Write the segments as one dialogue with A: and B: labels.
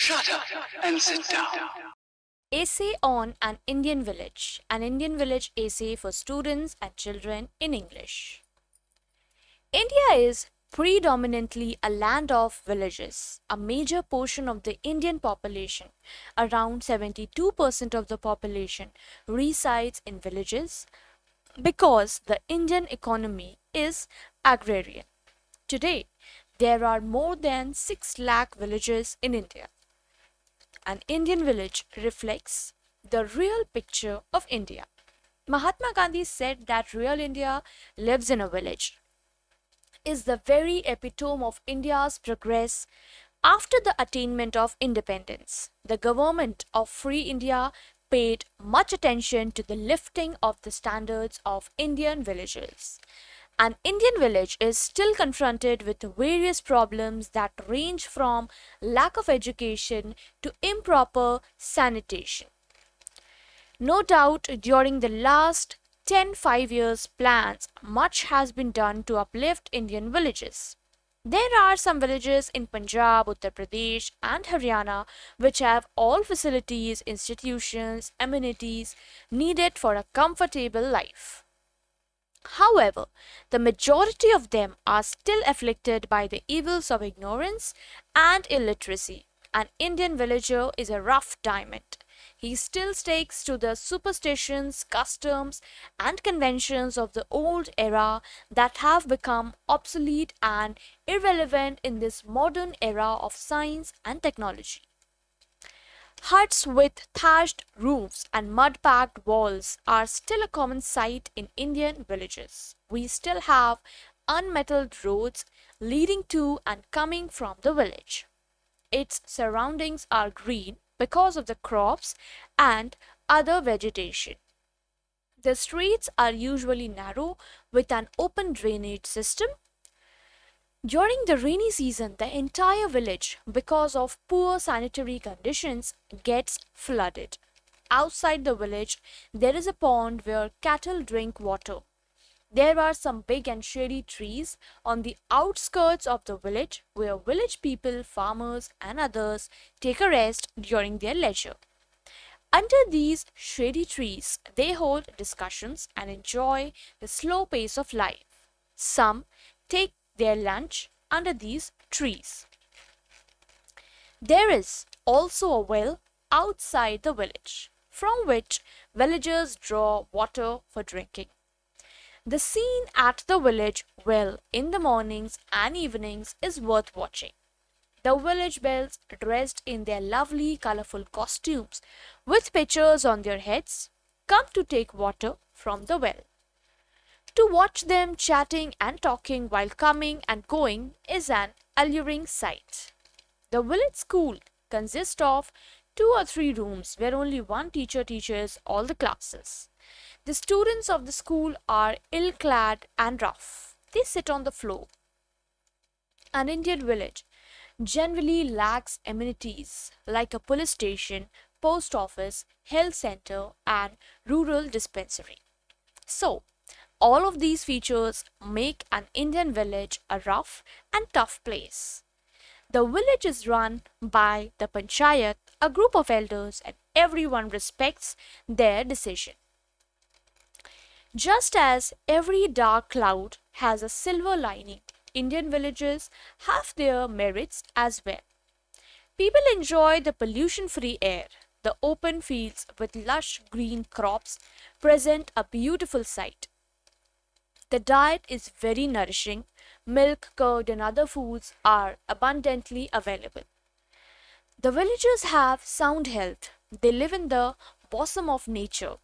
A: Shut up and sit down.
B: Essay on an Indian village essay for students and children in English. India is predominantly a land of villages. A major portion of the Indian population, around 72% of the population, resides in villages because the Indian economy is agrarian. Today, there are more than 6 lakh villages in India. An Indian village reflects the real picture of India. Mahatma Gandhi said that real India lives in a village, is the very epitome of India's progress after the attainment of independence. The government of Free India paid much attention to the lifting of the standards of Indian villages. An Indian village is still confronted with various problems that range from lack of education to improper sanitation. No doubt, during the last 10 5 years plans, much has been done to uplift Indian villages. There are some villages in Punjab, Uttar Pradesh, and Haryana which have all facilities, institutions, amenities needed for a comfortable life. However, the majority of them are still afflicted by the evils of ignorance and illiteracy. An Indian villager is a rough diamond. He still sticks to the superstitions, customs, and conventions of the old era that have become obsolete and irrelevant in this modern era of science and technology. Huts with thatched roofs and mud packed walls are still a common sight in Indian villages. We still have unmetalled roads leading to and coming from the village. Its surroundings are green because of the crops and other vegetation. The streets are usually narrow with an open drainage system. During the rainy season, the entire village, because of poor sanitary conditions, gets flooded. Outside the village, there is a pond where cattle drink water. There are some big and shady trees on the outskirts of the village where village people, farmers, and others take a rest during their leisure. Under these shady trees, they hold discussions and enjoy the slow pace of life. Some take their lunch under these trees. There is also a well outside the village, from which villagers draw water for drinking. The scene at the village well in the mornings and evenings is worth watching. The village bells, dressed in their lovely colorful costumes with pitchers on their heads, come to take water from the well. To watch them chatting and talking while coming and going is an alluring sight. The village school consists of 2 or 3 rooms where only one teacher teaches all the classes. The students of the school are ill-clad and rough. They sit on the floor. An Indian village generally lacks amenities like a police station, post office, health center, and rural dispensary. So, all of these features make an Indian village a rough and tough place. The village is run by the panchayat, a group of elders, and everyone respects their decision. Just as every dark cloud has a silver lining, Indian villages have their merits as well. People enjoy the pollution-free air. The open fields with lush green crops present a beautiful sight. The diet is very nourishing. Milk, curd, and other foods are abundantly available. The villagers have sound health. They live in the bosom of nature.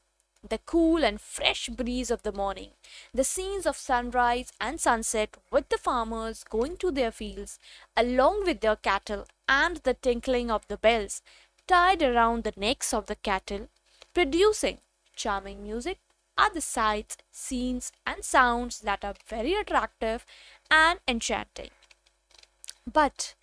B: The cool and fresh breeze of the morning, the scenes of sunrise and sunset with the farmers going to their fields along with their cattle, and the tinkling of the bells tied around the necks of the cattle, producing charming music, are the sights, scenes, and sounds that are very attractive and enchanting. But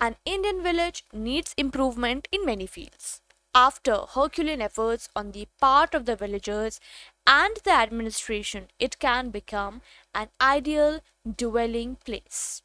B: an Indian village needs improvement in many fields. After Herculean efforts on the part of the villagers and the administration, it can become an ideal dwelling place.